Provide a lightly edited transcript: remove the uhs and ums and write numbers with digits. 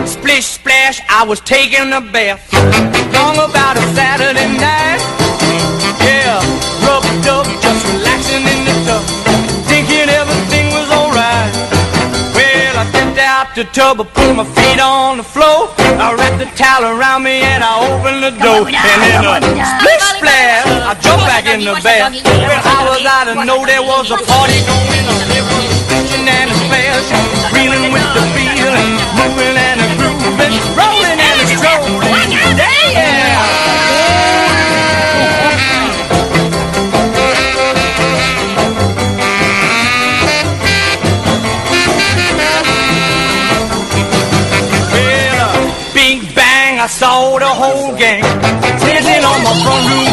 Splish splash, I was taking a bath. Long about a Saturday night. Yeah, rub-a-dub, just relaxing in the tub, thinking everything was alright. Well, I stepped out the tub, I put my feet on the floor, I wrapped the towel around me and I opened the door. And then splish splash, I jumped back in the bath. Well, how was I to know there was a party going on? There was a stitching and a splash, reeling with the feeling, moving and a grooving, rolling and a strolling. Yeah! I saw the whole gang sitting on my front roof